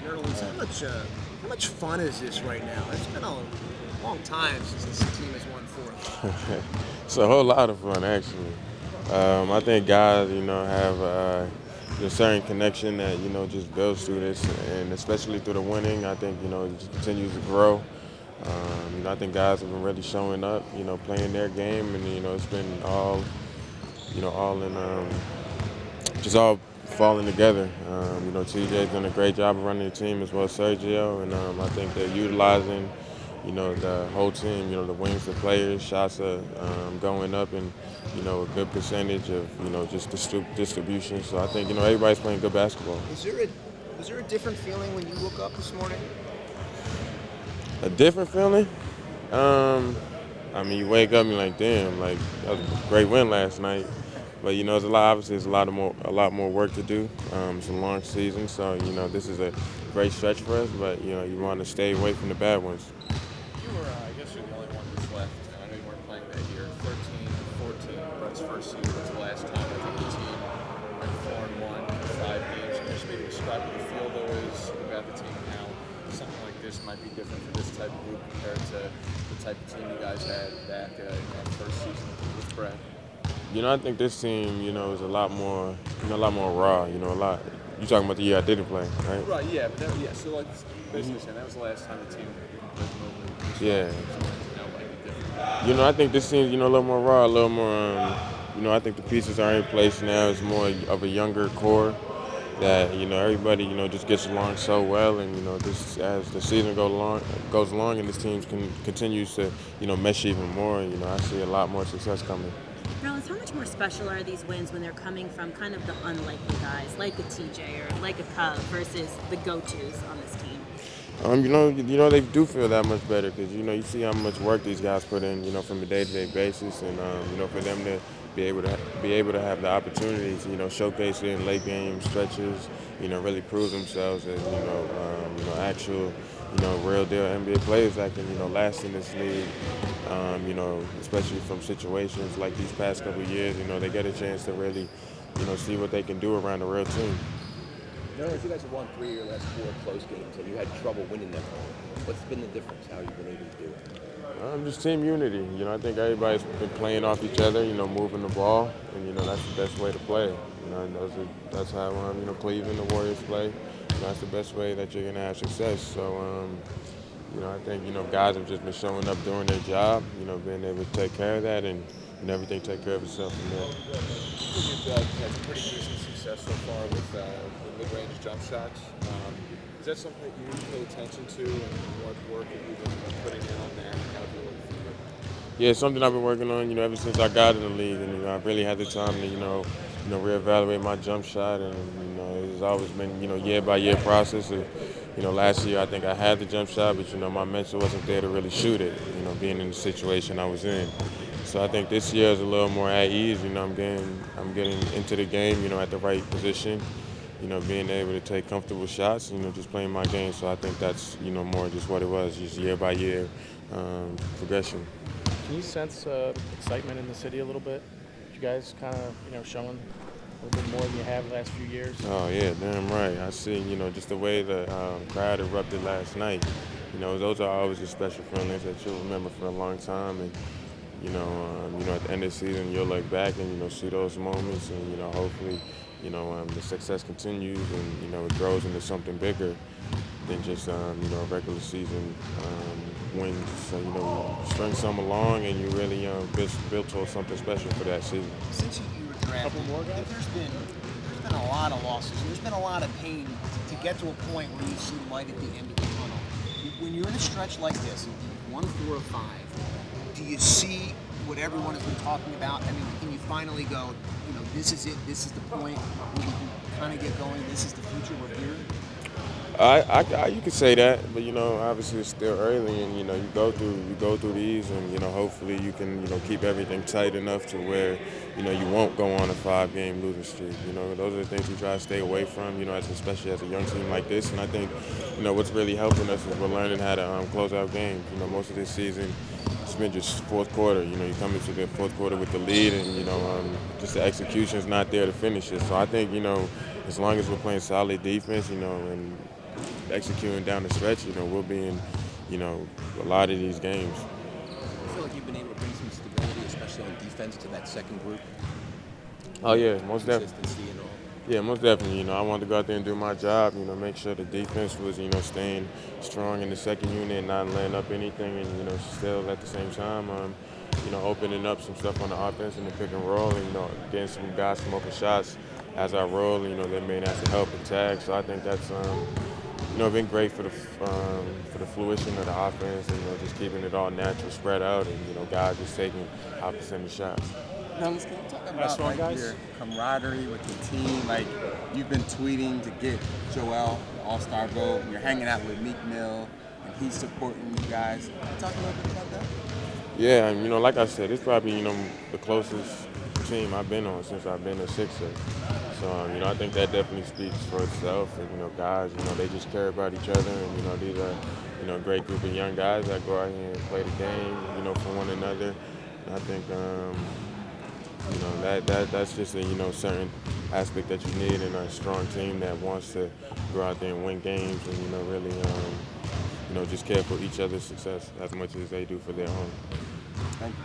Nerlens, how much fun is this right now? It's been a long time since this team has won 4 or 5. It's a whole lot of fun, actually. I think guys, have a certain connection that just builds through this, and especially through the winning. I think it just continues to grow. I think guys have been really showing up, playing their game, and it's been all in just all falling together. TJ's done a great job of running the team as well as Sergio, and I think they're utilizing, the whole team. The wings, the players, shots are going up, and a good percentage of just distribution. So I think everybody's playing good basketball. Was there a different feeling when you woke up this morning? A different feeling. You wake up and you're like, damn, like that was a great win last night. But it's a lot. Obviously, there's a lot more work to do. It's a long season, so this is a great stretch for us. But you want to stay away from the bad ones. You were, I guess you're the only one who's left. I know you weren't playing that year. 13-14, Brett's first season was the last time I think the team went 4-1 in 5 games. Can you just maybe describe what the feel though is about the team and how something like this might be different for this type of group compared to the type of team you guys had back in that first season with Brett? I think this team, is a lot more, a lot more raw. A lot. You talking about the year I didn't play, right? Right. Yeah. But yeah. So like basically saying that was the last time the team went over. Yeah. Now might be different. I think this team's, a little more raw, a little more. I think the pieces are in place now. It's more of a younger core that everybody just gets along so well, and this as the season goes along, and this team continues to mesh even more. I see a lot more success coming. Nerlens, how much more special are these wins when they're coming from kind of the unlikely guys, like a TJ or like a Cub, versus the go-tos on this team? They do feel that much better because you see how much work these guys put in, from a day-to-day basis, and for them to be able to have the opportunities, showcase it in late game stretches, really prove themselves as actual, real deal NBA players that can last in this league. Especially from situations like these past couple of years, they get a chance to really, see what they can do around a real team. Nerlens, you guys have won 3 of your last 4 close games, and you had trouble winning them. What's been the difference? How you've been able to do it? Just team unity. I think everybody's been playing off each other, moving the ball, and that's the best way to play. And that's how Cleveland, the Warriors play. That's the best way that you're gonna have success. So, I think guys have just been showing up doing their job, being able to take care of that, and everything take care of itself from there. You've had pretty decent success so far with the mid-range jump shots. Is that something that you pay attention to, and what work have you been putting in on that? And how have you worked through it? Yeah, it's something I've been working on, ever since I got in the league, and I've really had the time to, reevaluate my jump shot, and it's always been, year by year process. Last year I think I had the jump shot, but my mental wasn't there to really shoot it, being in the situation I was in. So I think this year is a little more at ease. I'm getting into the game, at the right position. Being able to take comfortable shots. Just playing my game. So I think that's more just what it was, just year by year progression. Can you sense excitement in the city a little bit? You guys kind of showing a little bit more than you have the last few years? Oh yeah, damn right. I see. Just the way the crowd erupted last night. Those are always the special feelings that you'll remember for a long time. And at the end of the season, you'll look back and see those moments, and hopefully, the success continues, and it grows into something bigger than just a regular season wins. So you string some along, and you really build towards something special for that season. Since you were drafted, there's been a lot of losses. There's been a lot of pain to get to a point where you see light at the end of the tunnel. When you're in a stretch like this, and you've won 4 or 5, do you see what everyone has been talking about? I mean, can you finally go, this is it, this is the point where you can kind of get going, this is the future, we're here? You could say that, but obviously it's still early, and you go through these, and hopefully you can keep everything tight enough to where you won't go on a 5-game losing streak. Those are the things we try to stay away from. Especially as a young team like this, and I think what's really helping us is we're learning how to close out games. Most of this season it's been just fourth quarter. You come into the fourth quarter with the lead, and just the execution's not there to finish it. So I think as long as we're playing solid defense, and executing down the stretch, you know, we'll be in, you know, a lot of these games. I feel like you've been able to bring some stability, especially on defense, to that second group. Oh yeah, most definitely. Consistency and all. Yeah, most definitely. You know, I wanted to go out there and do my job. You know, make sure the defense was, you know, staying strong in the second unit, and not laying up anything, and you know, still at the same time, you know, opening up some stuff on the offense in the pick and roll, and you know, getting some guys some open shots as I roll. You know, they may have to help and tag. So I think that's, you know, been great for the fruition of the offense, and you know, just keeping it all natural, spread out, and you know, guys just taking high percentage shots. Nerlens, can you talk Last about one, guys. your camaraderie with the team? Like, you've been tweeting to get Joel the All-Star vote. You're hanging out with Meek Mill, and he's supporting you guys. Can you talk a little bit about that? Yeah, and you know, like I said, it's probably, you know, the closest team I've been on since I've been a Sixer. So, you know, I think that definitely speaks for itself. And, you know, guys, you know, they just care about each other. And, you know, these are, you know, a great group of young guys that go out here and play the game, you know, for one another. And I think, you know, that's just a, you know, certain aspect that you need in a strong team that wants to go out there and win games and, you know, really, you know, just care for each other's success as much as they do for their own. Thank you.